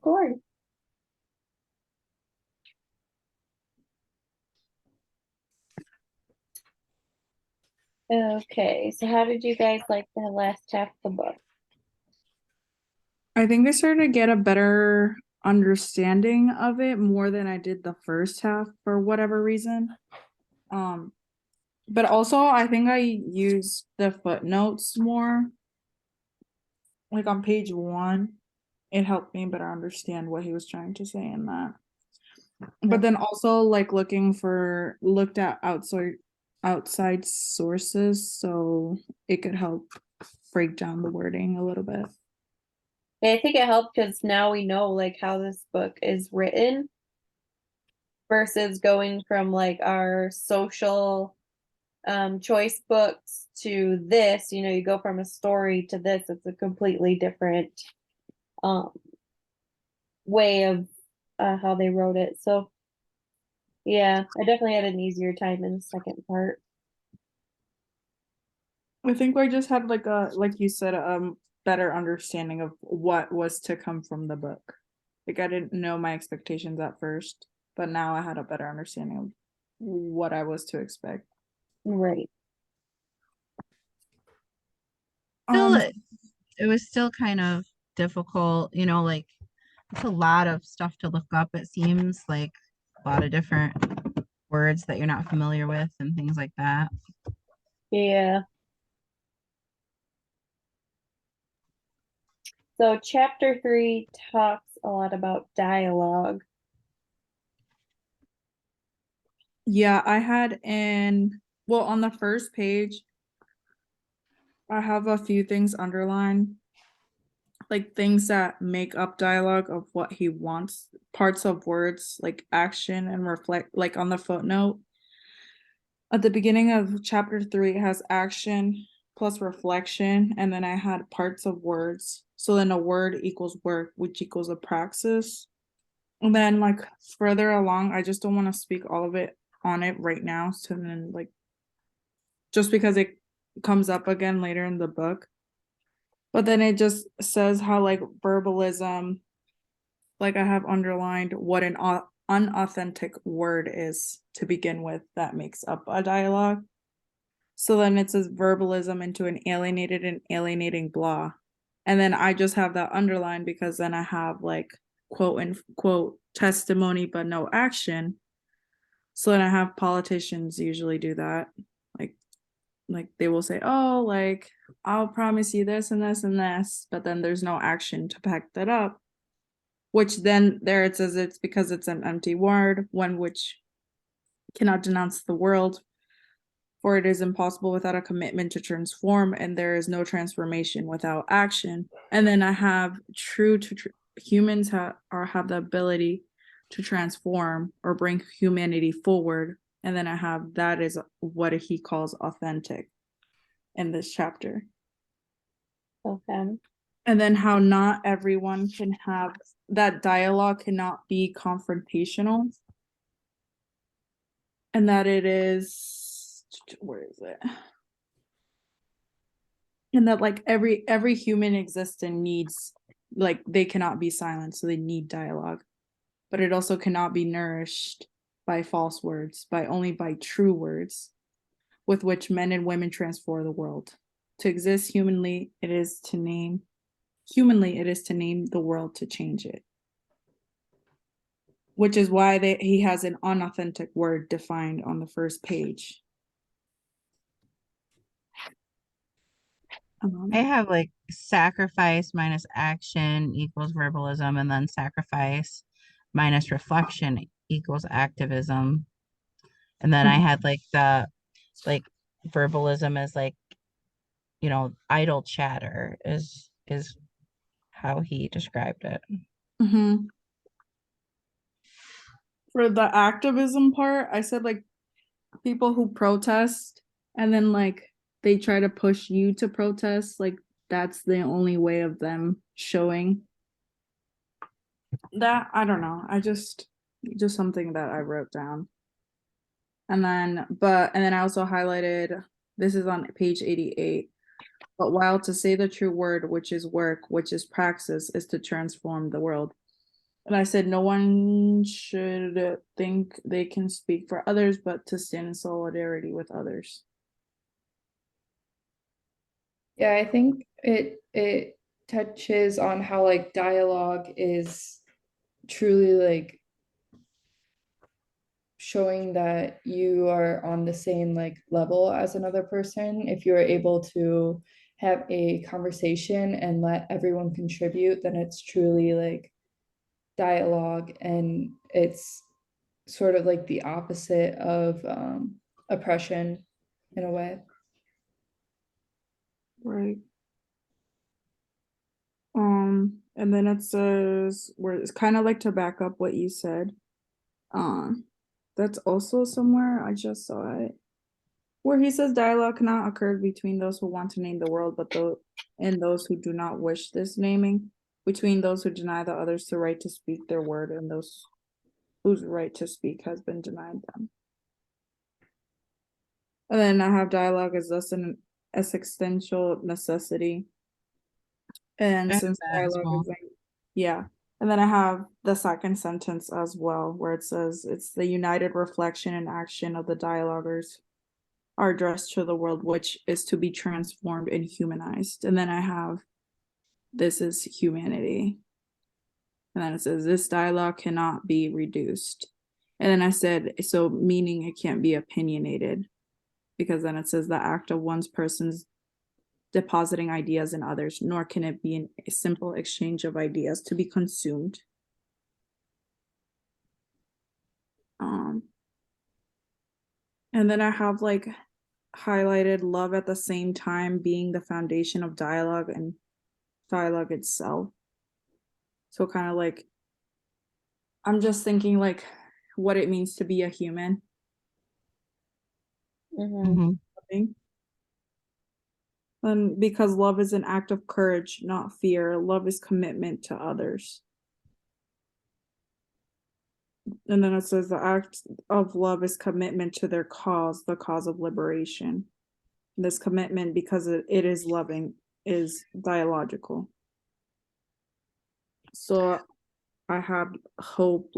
record. Okay, so how did you guys like the last half of the book? I think I started to get a better understanding of it more than I did the first half for whatever reason. Um, but also I think I used the footnotes more. Like on page 1, it helped me better understand what he was trying to say in that. But then also like looked at outside sources so it could help break down the wording a little bit. I think it helped because now we know like how this book is written versus going from like our social choice books to this, you go from a story to this, it's a completely different um way of how they wrote it. So yeah, I definitely had an easier time in the second part. I think I just had like you said, better understanding of what was to come from the book. Like I didn't know my expectations at first, but now I had a better understanding of what I was to expect. Right. Still, Um, it was still kind of difficult, like it's a lot of stuff to look up. It seems like a lot of different words that you're not familiar with and things like that. Yeah. So chapter 3 talks a lot about dialogue. yeah, I had well, on the first page, I have a few things underlined, like things that make up dialogue of what he wants, parts of words like action and reflect, like on the footnote. At the beginning of chapter 3, it has action plus reflection, and then I had parts of words. So then a word equals work, which equals a praxis. And then like further along, I just don't want to speak all of it on it right now. So then like just because it comes up again later in the book. But then it just says how like verbalism, like I have underlined what an unauthentic word is to begin with that makes up a dialogue. So then it says verbalism into an alienated and alienating blah. And then I just have that underlined because then I have like quote and quote testimony but no action. So then I have politicians usually do that. Like like they will say, "Oh, like I'll promise you this and this and this," but then there's no action to back that up. Which then there it says it's because it's an empty word, one which cannot denounce the world, for it is impossible without a commitment to transform, and there is no transformation without action. And then I have humans have the ability to transform or bring humanity forward. And then I have that is what he calls authentic in this chapter. Okay. And then how not everyone can have that dialogue cannot be confrontational, and that it is, where is it, and that like every human existence needs, like they cannot be silent, so they need dialogue, but it also cannot be nourished by false words, by true words with which men and women transform the world. To exist humanly it is to name the world, to change it, which is why he has an unauthentic word defined on the first page. I have like sacrifice minus action equals verbalism, and then sacrifice minus reflection equals activism. And then I had like verbalism as like, idle chatter is how he described it. Mhm. For the activism part, I said like people who protest and then like they try to push you to protest, like that's the only way of them showing that. I don't know. I just something that I wrote down. And then I also highlighted, this is on page 88. But while to say the true word, which is work, which is praxis, is to transform the world. And I said no one should think they can speak for others, but to stand in solidarity with others. Yeah, I think it touches on how like dialogue is truly like showing that you are on the same like level as another person. If you are able to have a conversation and let everyone contribute, then it's truly like dialogue, and it's sort of like the opposite of oppression in a way. Right. And then it says where it's kind of like to back up what you said. That's also somewhere I just saw it. Where he says dialogue cannot occur between those who want to name the world, but those who do not wish this naming, between those who deny the others the right to speak their word and those whose right to speak has been denied them. And then I have dialogue as thus an existential necessity. And I since have that as dialogue well. is like, yeah. And then I have the second sentence as well, where it says it's the united reflection and action of the dialoguers are addressed to the world, which is to be transformed and humanized. And then I have this is humanity. And then it says this dialogue cannot be reduced. And then I said, so meaning it can't be opinionated, because then it says the act of one's person's depositing ideas in others, nor can it be a simple exchange of ideas to be consumed. And then I have like highlighted love at the same time being the foundation of dialogue and dialogue itself. So kind of like, I'm just thinking like what it means to be a human. Mhm. And because love is an act of courage, not fear. Love is commitment to others. And then it says the act of love is commitment to their cause, the cause of liberation. This commitment, because it is loving, is dialogical. So I have hope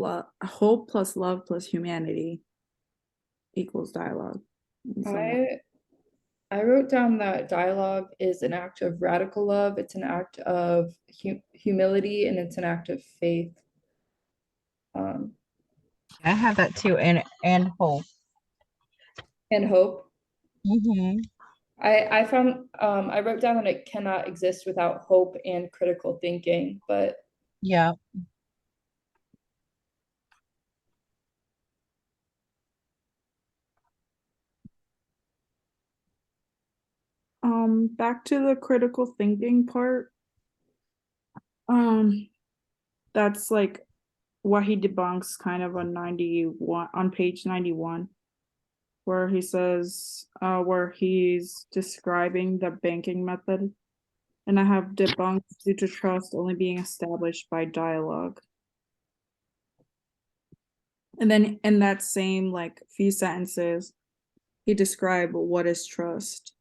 plus love plus humanity equals dialogue. I wrote down that dialogue is an act of radical love, it's an act of humility, and it's an act of faith. I have that too, and hope. And hope. Mm-hmm. I found I wrote down that it cannot exist without hope and critical thinking, but Yeah. Back to the critical thinking part. That's like what he debunks kind of on 91 on page 91, where he says where he's describing the banking method, and I have debunked due to trust only being established by dialogue. And then in that same like few sentences, he describes what is trust.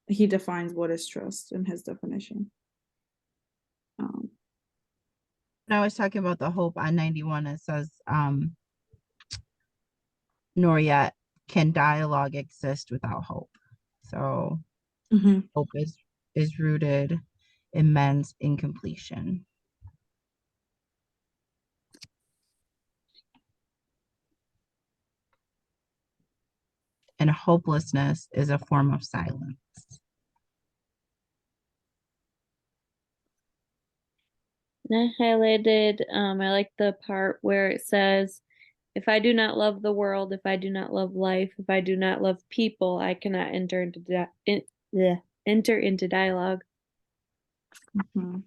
He defines what is trust in his definition. When I was talking about the hope on 91, it says, nor yet can dialogue exist without hope. So hope is rooted in men's incompletion. And hopelessness is a form of silence. And I highlighted, I like the part where it says, if I do not love the world, if I do not love life, if I do not love people, I cannot enter into dialogue. Mhm.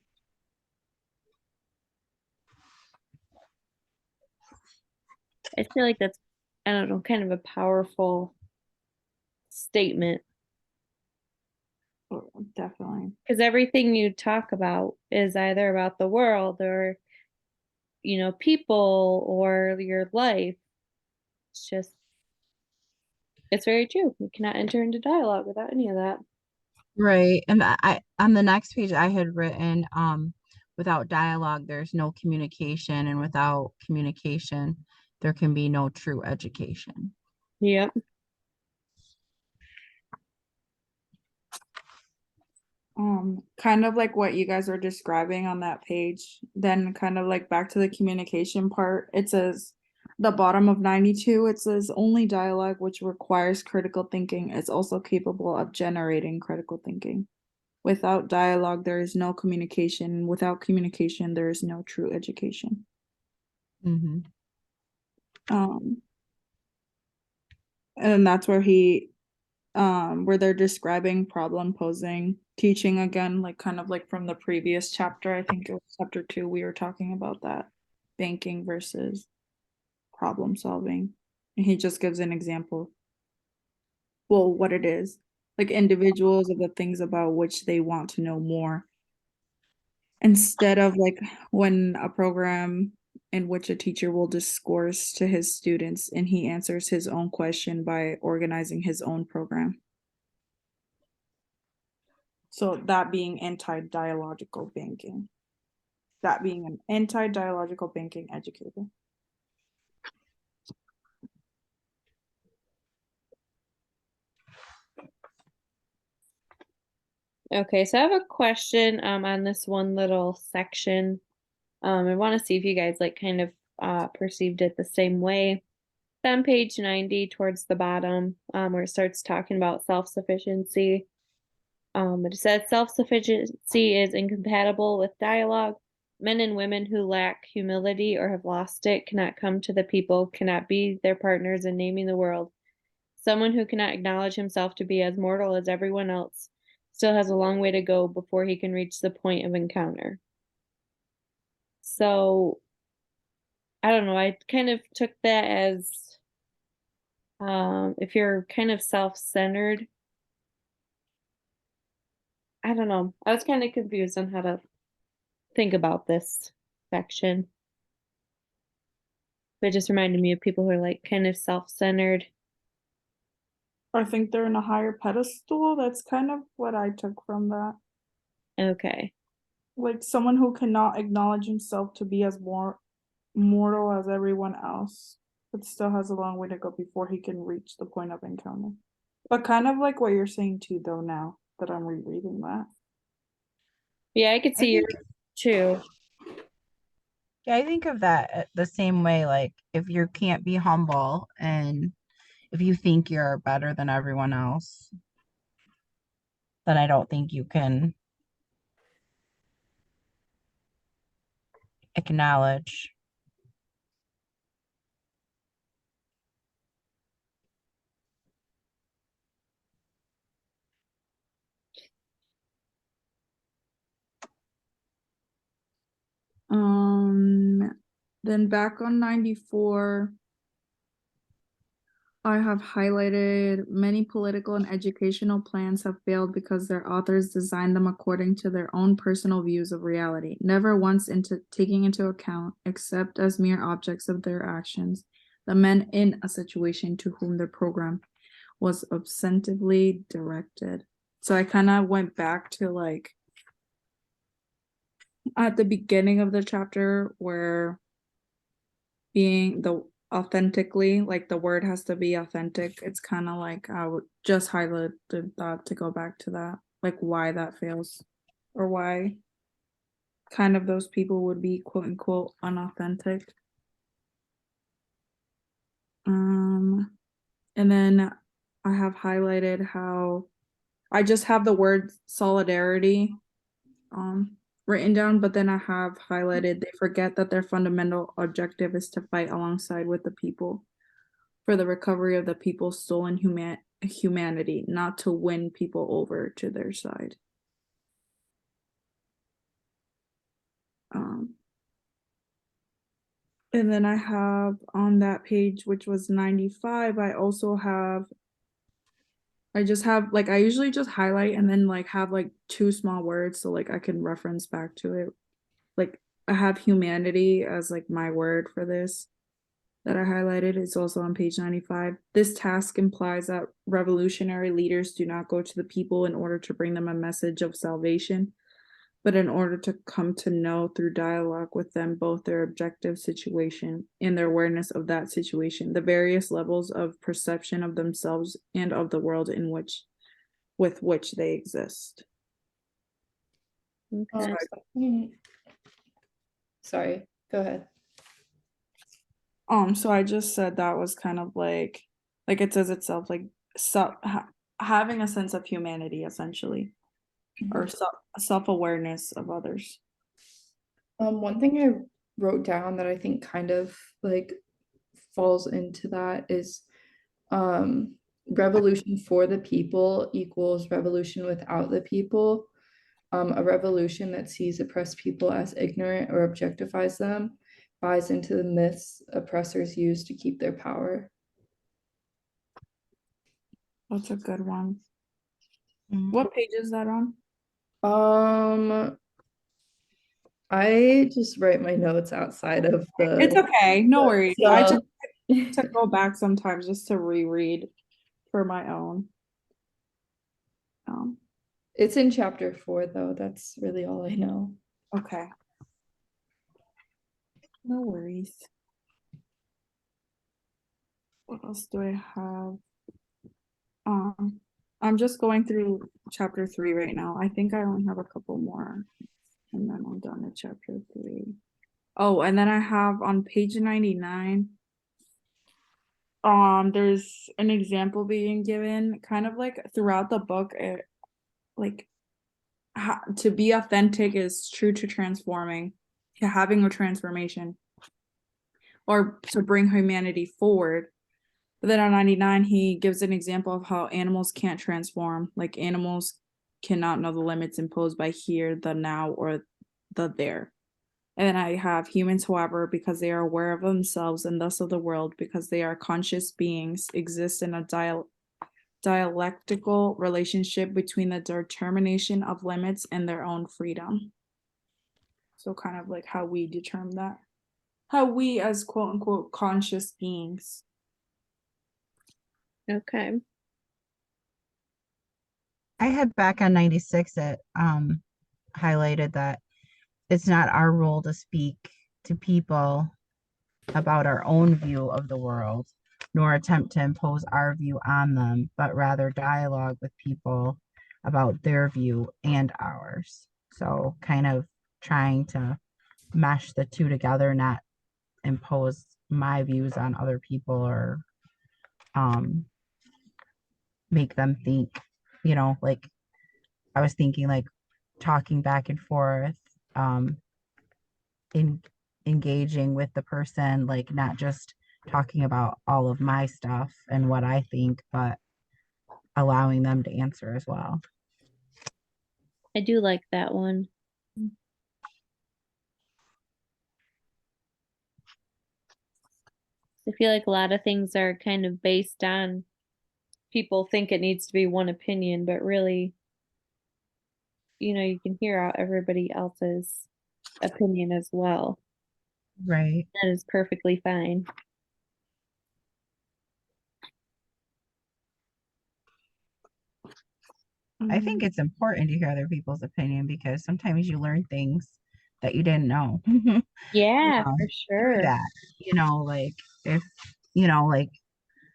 I feel like that's, I don't know, kind of a powerful statement. Oh, definitely. Because everything you talk about is either about the world or, people or your life. It's just, it's very true. You cannot enter into dialogue without any of that. Right. And I on the next page I had written, without dialogue, there's no communication, and without communication, there can be no true education. Yep. Kind of like what you guys are describing on that page, then kind of like back to the communication part, it says the bottom of 92, it says only dialogue which requires critical thinking is also capable of generating critical thinking. Without dialogue, there is no communication. Without communication, there is no true education. Mm-hmm. And that's where where they're describing problem posing, teaching again, like kind of like from the previous chapter. I think it was chapter 2, we were talking about that, banking versus problem solving. And he just gives an example. Well, what it is, like individuals of the things about which they want to know more. Instead of like when a program in which a teacher will discourse to his students and he answers his own question by organizing his own program. So that being anti-dialogical banking. That being an anti-dialogical banking educator. Okay, so I have a question on this one little section. I want to see if you guys like kind of perceived it the same way. It's on page 90 towards the bottom, where it starts talking about self-sufficiency. It says self-sufficiency is incompatible with dialogue. Men and women who lack humility or have lost it cannot come to the people, cannot be their partners in naming the world. Someone who cannot acknowledge himself to be as mortal as everyone else still has a long way to go before he can reach the point of encounter. So, I don't know, I kind of took that as if you're kind of self-centered. I don't know. I was kind of confused on how to think about this section. But it just reminded me of people who are like kind of self-centered. I think they're in a higher pedestal. That's kind of what I took from that. Okay. Like someone who cannot acknowledge himself to be as more mortal as everyone else, but still has a long way to go before he can reach the point of encounter. But kind of like what you're saying too, though, now that I'm rereading that. Yeah, I could I see you think, too. yeah, I think of that the same way. Like, if you can't be humble and if you think you're better than everyone else, then I don't think you can acknowledge. Then back on 94, I have highlighted many political and educational plans have failed because their authors designed them according to their own personal views of reality, never once taking into account, except as mere objects of their actions, the men in a situation to whom their program was ostensibly directed. So I kind of went back to like at the beginning of the chapter where being the authentically, like the word has to be authentic. It's kind of like I would just highlight that to go back to that, like why that fails or why kind of those people would be quote unquote unauthentic. And then I have highlighted how I just have the word solidarity written down, but then I have highlighted they forget that their fundamental objective is to fight alongside with the people for the recovery of the people's stolen humanity, not to win people over to their side. And then I have on that page, which was 95, I just have like I usually just highlight and then like have like two small words so like I can reference back to it. Like I have humanity as like my word for this that I highlighted. It's also on page 95. This task implies that revolutionary leaders do not go to the people in order to bring them a message of salvation, but in order to come to know through dialogue with them both their objective situation and their awareness of that situation, the various levels of perception of themselves and of the world in which with which they exist. Okay. Sorry, go ahead. So I just said that was kind of like it says itself, like having a sense of humanity, essentially, or self-awareness of others. One thing I wrote down that I think kind of like falls into that is revolution for the people equals revolution without the people. A revolution that sees oppressed people as ignorant or objectifies them buys into the myths oppressors use to keep their power. That's a good one. Mhm. What page is that on? I just write my notes outside of the. It's okay, no worries. I So just to go back sometimes just to reread for my own. it's in chapter 4 though. That's really all I know. Okay. No worries. What else do I have? I'm just going through chapter 3 right now. I think I only have a couple more, and then I'm done with chapter 3. Oh, and then I have on page 99, there's an example being given, kind of like throughout the book, like to be authentic is true to transforming, to having a transformation, or to bring humanity forward. But then on 99, he gives an example of how animals can't transform. Like animals cannot know the limits imposed by here, the now, or the there. And then I have humans, however, because they are aware of themselves and thus of the world, because they are conscious beings, exist in a dialectical relationship between the determination of limits and their own freedom. So kind of like how we determine that. How we as quote unquote conscious beings. Okay. I had back on 96 it highlighted that it's not our role to speak to people about our own view of the world, nor attempt to impose our view on them, but rather dialogue with people about their view and ours. So kind of trying to mesh the two together, not impose my views on other people or make them think, like I was thinking like talking back and forth, in engaging with the person, like not just talking about all of my stuff and what I think, but allowing them to answer as well. I do like that one. I feel like a lot of things are kind of based on people think it needs to be one opinion, but really, you can hear out everybody else's opinion as well. Right. That is perfectly fine. I think it's important to hear other people's opinion because sometimes you learn things that you didn't know. Yeah, for Through sure. that, like if, like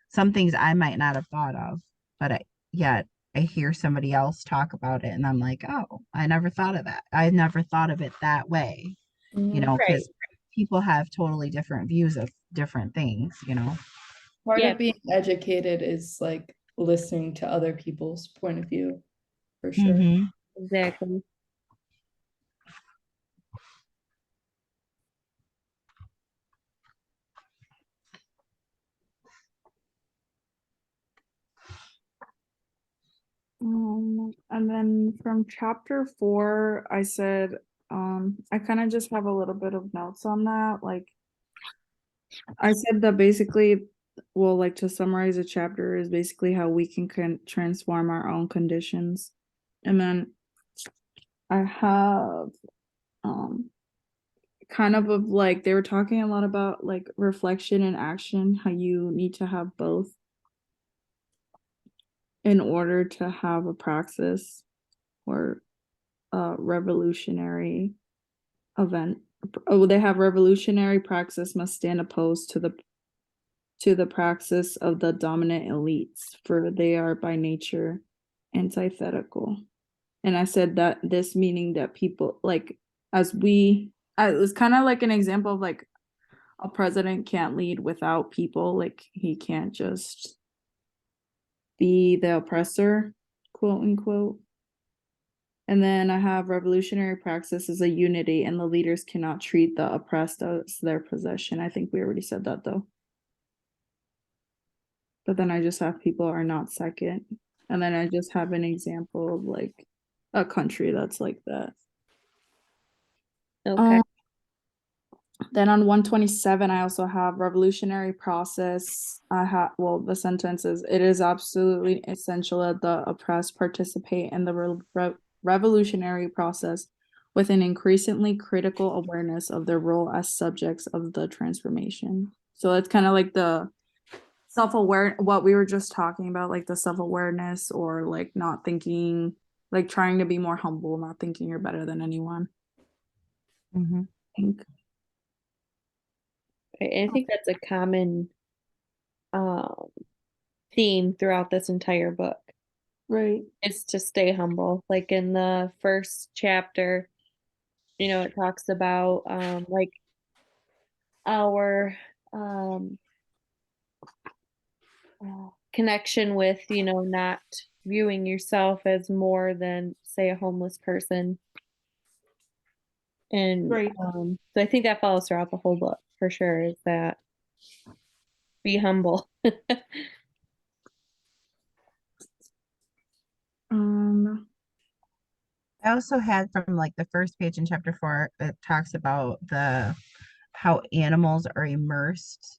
some things I might not have thought of, but yet I hear somebody else talk about it and I'm like, oh, I never thought of that. I never thought of it that way, Mhm. Right. because people have totally different views of different things. Part Yeah. of being educated is like listening to other people's point of view, for sure. Mm-hmm. Exactly. And then from chapter 4, I said, I kind of just have a little bit of notes on that. Like, I said that basically, well, like to summarize a chapter is basically how we can transform our own conditions. And then I have, kind of like they were talking a lot about like reflection and action, how you need to have both in order to have a praxis or revolutionary event. Oh, they have revolutionary praxis must stand opposed to the praxis of the dominant elites, for they are by nature antithetical. And I said that this meaning that people like it's kind of like an example of like a president can't lead without people, like he can't just be the oppressor, quote unquote. And then I have revolutionary praxis as a unity, and the leaders cannot treat the oppressed as their possession. I think we already said that though. But then I just have people are not second. And then I just have an example of like a country that's like that. Okay. Then on 127, I also have revolutionary process. I have, well, the sentence is, it is absolutely essential that the oppressed participate in the revolutionary process with an increasingly critical awareness of their role as subjects of the transformation. So it's kind of like the self-aware, what we were just talking about, like the self-awareness, or like not thinking, like trying to be more humble, not thinking you're better than anyone. Mm-hmm. I think. I think that's a common theme throughout this entire book, Right. is to stay humble. Like in the first chapter, it talks about like our connection with, not viewing yourself as more than, say, a homeless person. And Right. so I think that follows throughout the whole book for sure, is that be humble. I also had from like the first page in chapter 4, it talks about how animals are immersed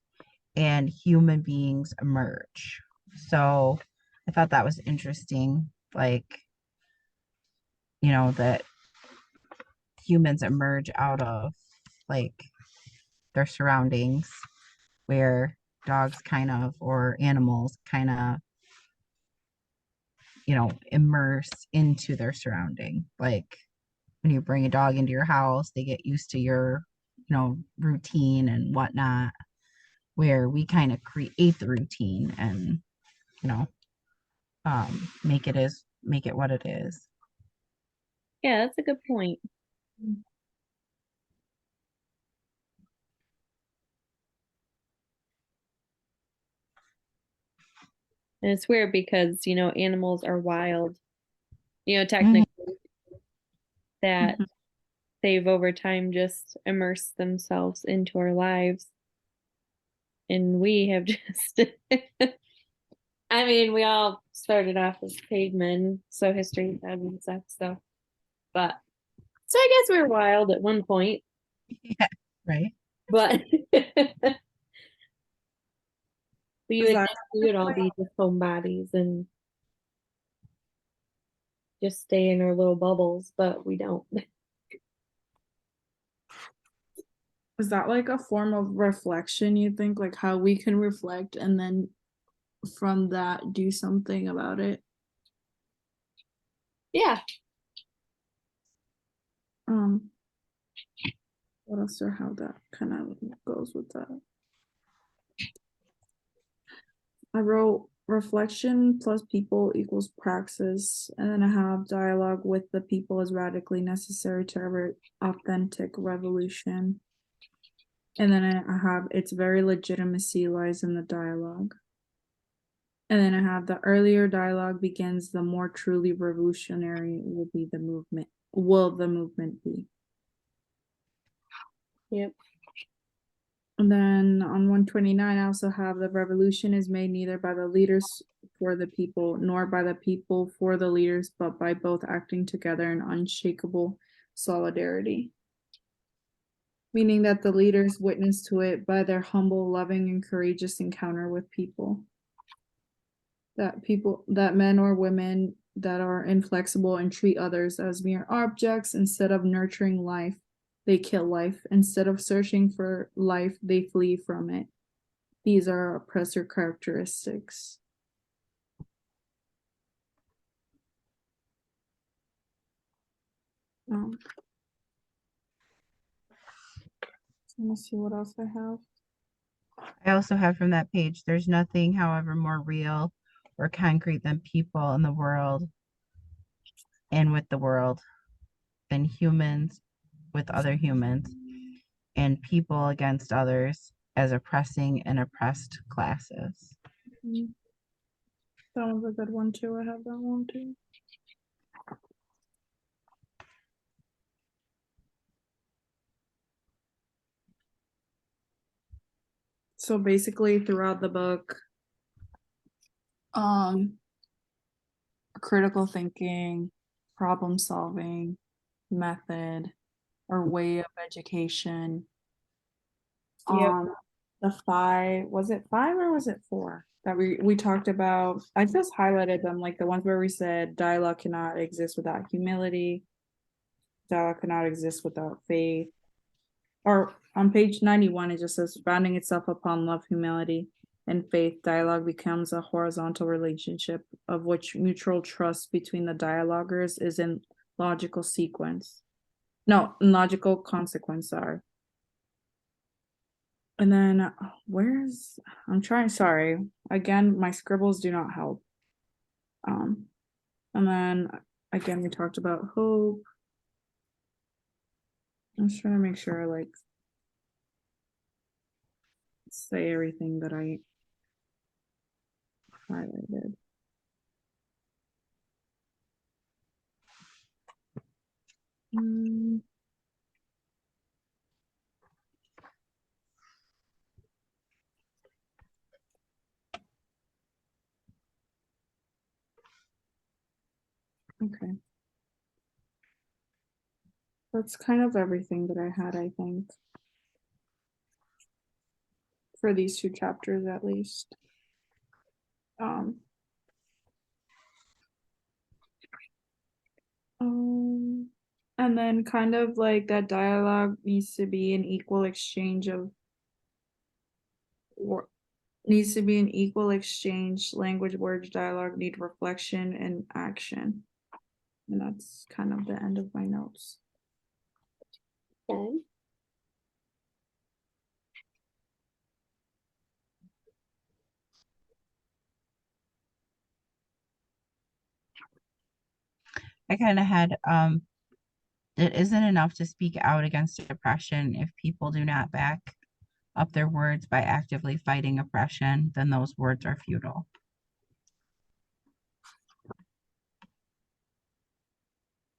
and human beings emerge. So I thought that was interesting. Like, that humans emerge out of like their surroundings, where dogs kind of, or animals kind of, immerse into their surrounding. Like when you bring a dog into your house, they get used to your, routine and whatnot, where we kind of create the routine and, make it what it is. Yeah, that's a good point. And it's weird because, animals are wild, technically, that Mhm. they've over time just immersed themselves into our lives. And we have just, I mean, we all started off as cavemen, so history and stuff. So, but, so I guess we were wild at one point, Yeah, right. but we Is would that think we would all be just homebodies and just stay in our little bubbles, but we don't. like a form of reflection, you think, like how we can reflect and then from that do something about it? Yeah. What else, or how that kind of goes with that? I wrote reflection plus people equals praxis, and then I have dialogue with the people is radically necessary to authentic revolution. And then I have its very legitimacy lies in the dialogue. And then I have the earlier dialogue begins, the more truly revolutionary will be the movement. Will the movement be? Yep. And then on 129, I also have the revolution is made neither by the leaders for the people, nor by the people for the leaders, but by both acting together in unshakable solidarity. Meaning that the leaders witness to it by their humble, loving, and courageous encounter with people. That men or women that are inflexible and treat others as mere objects instead of nurturing life, they kill life. Instead of searching for life, they flee from it. These are oppressor characteristics. Let me see what else I have. I also have from that page, there's nothing, however, more real or concrete than people in the world and with the world than humans with other humans and people against others as oppressing and oppressed classes. Mm. That one's a good one too. I have that one too. So basically throughout the book, critical thinking, problem solving, method, or way of education. Yep. The five, was it five or was it four that we talked about? I just highlighted them, like the ones where we said dialogue cannot exist without humility, dialogue cannot exist without faith. Or on page 91, it just says founding itself upon love, humility, and faith, dialogue becomes a horizontal relationship of which mutual trust between the dialoguers is in logical sequence. No, logical consequence, sorry. And then where's, I'm trying, sorry. Again, my scribbles do not help. And then again, we talked about hope. I'm just trying to make sure I like say everything that I highlighted. Okay. That's kind of everything that I had, I think. For these two chapters at least. And then kind of like that dialogue needs to be an equal exchange of needs to be an equal exchange. Language, words, dialogue need reflection and action. And that's kind of the end of my notes. Okay. I kind of had it isn't enough to speak out against oppression if people do not back up their words by actively fighting oppression, then those words are futile.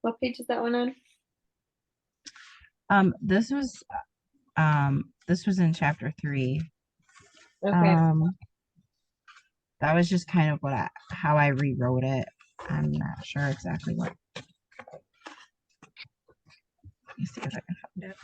What page is that one on? This was in chapter 3. Okay. That was just kind of how I rewrote it. I'm not sure exactly what. Let me see if I can find it.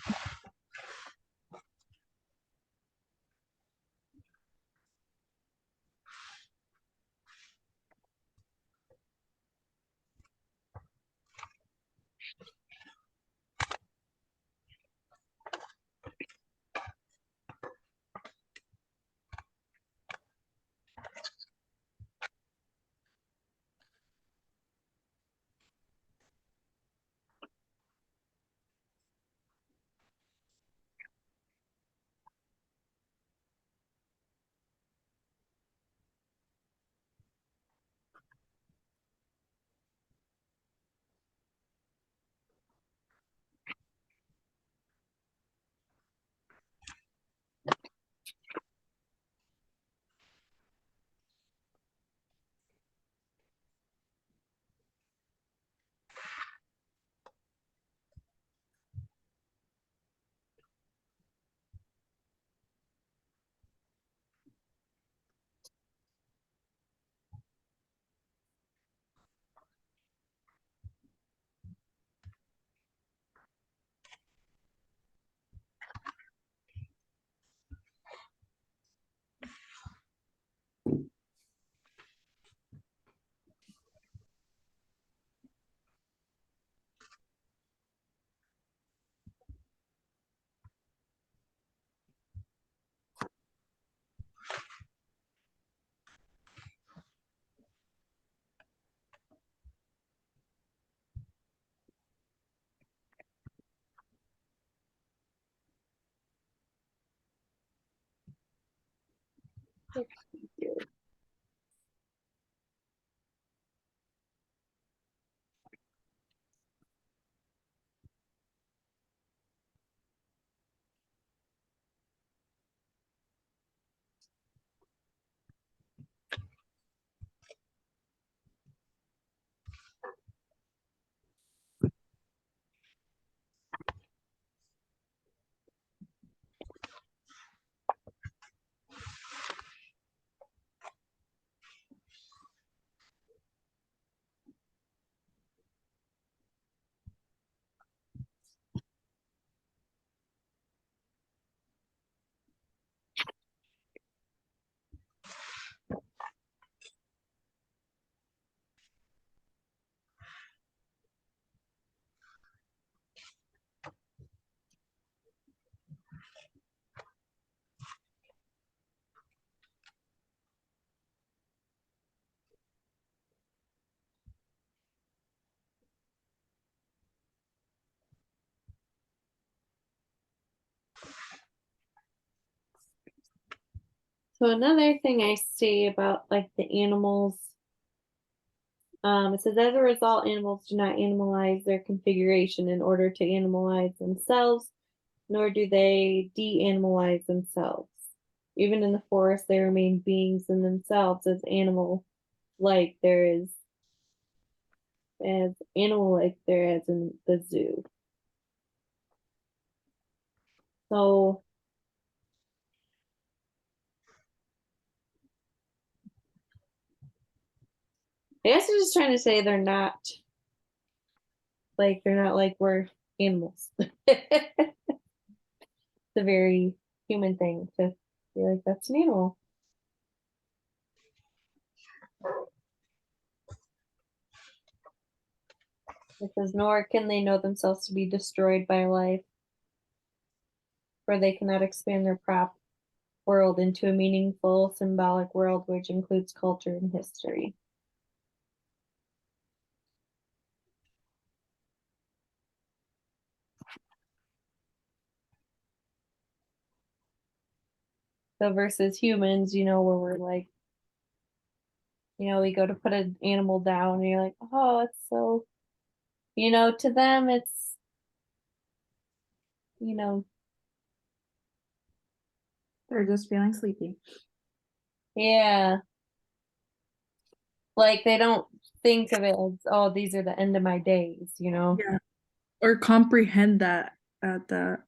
So another thing I see about like the animals, it says as a result, animals do not animalize their configuration in order to animalize themselves, nor do they de-animalize themselves. Even in the forest, they remain beings in themselves as animal-like there is in the zoo. So I guess I'm just trying to say they're not like we're animals. It's a very human thing to be like, that's an animal. It says, nor can they know themselves to be destroyed by life, for they cannot expand their prop world into a meaningful symbolic world which includes culture and history. So versus humans, where we're like, we go to put an animal down and you're like, oh, it's so, to them it's, you know, They're just feeling sleepy. yeah. Like they don't think of it as, oh, these are the end of my days, Yeah. Or comprehend that at that.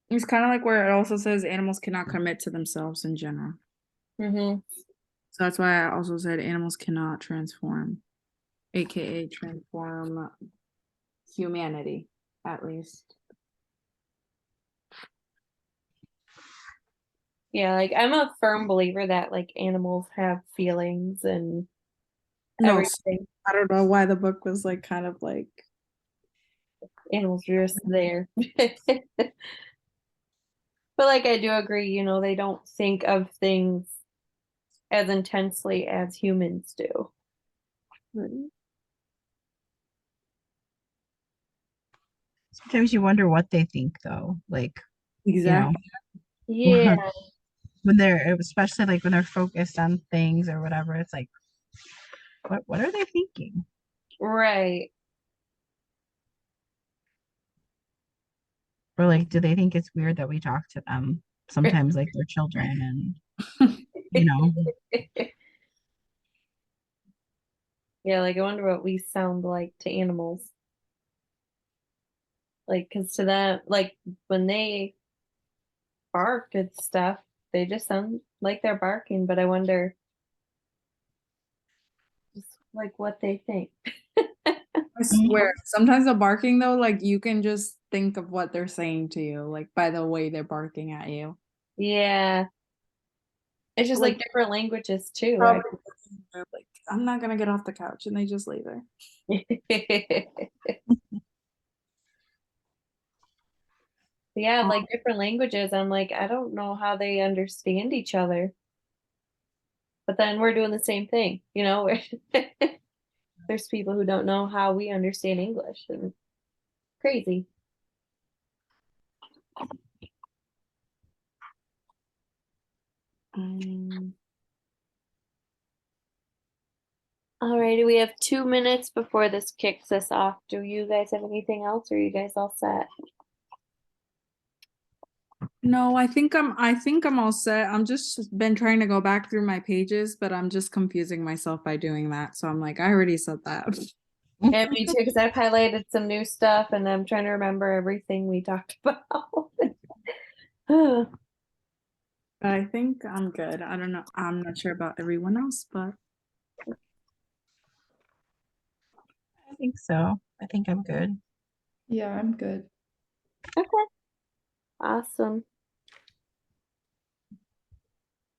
It's kind of like where it also says animals cannot commit to themselves in general. Mm-hmm. So that's why I also said animals cannot transform, aka transform humanity, at least. Yeah, like I'm a firm believer that like animals have feelings and No, everything. I don't know why the book was like kind of like Animals are just there. But like I do agree, they don't think of things as intensely as humans do. Sometimes you wonder what they think though. Like, exactly. Yeah, when they're especially like when they're focused on things or whatever, it's like what are they thinking? right. Or like do they think it's weird that we talk to them sometimes like they're children and you know Yeah, like I wonder what we sound like to animals. Like, because to them, like when they bark and stuff, they just sound like they're barking, but I wonder just like what they think. I swear, sometimes the barking though, like you can just think of what they're saying to you, like by the way they're barking at you. Yeah, it's just like Like different languages too. probably like I'm not gonna get off the couch, and they just lay there. Yeah, like different languages. I'm like, I don't know how they understand each other. But then we're doing the same thing, There's people who don't know how we understand English and crazy. Alrighty, we have 2 minutes before this kicks us off. Do you guys have anything else, or are you guys all set? No, I think I'm all set. I'm just been trying to go back through my pages, but I'm just confusing myself by doing that. So I'm like, I already said that. And me too, because I've highlighted some new stuff, and I'm trying to remember everything we talked about. I think I'm good. I don't know. I'm not sure about everyone else, but I think so. I think I'm good. Yeah, I'm good. Okay. Awesome.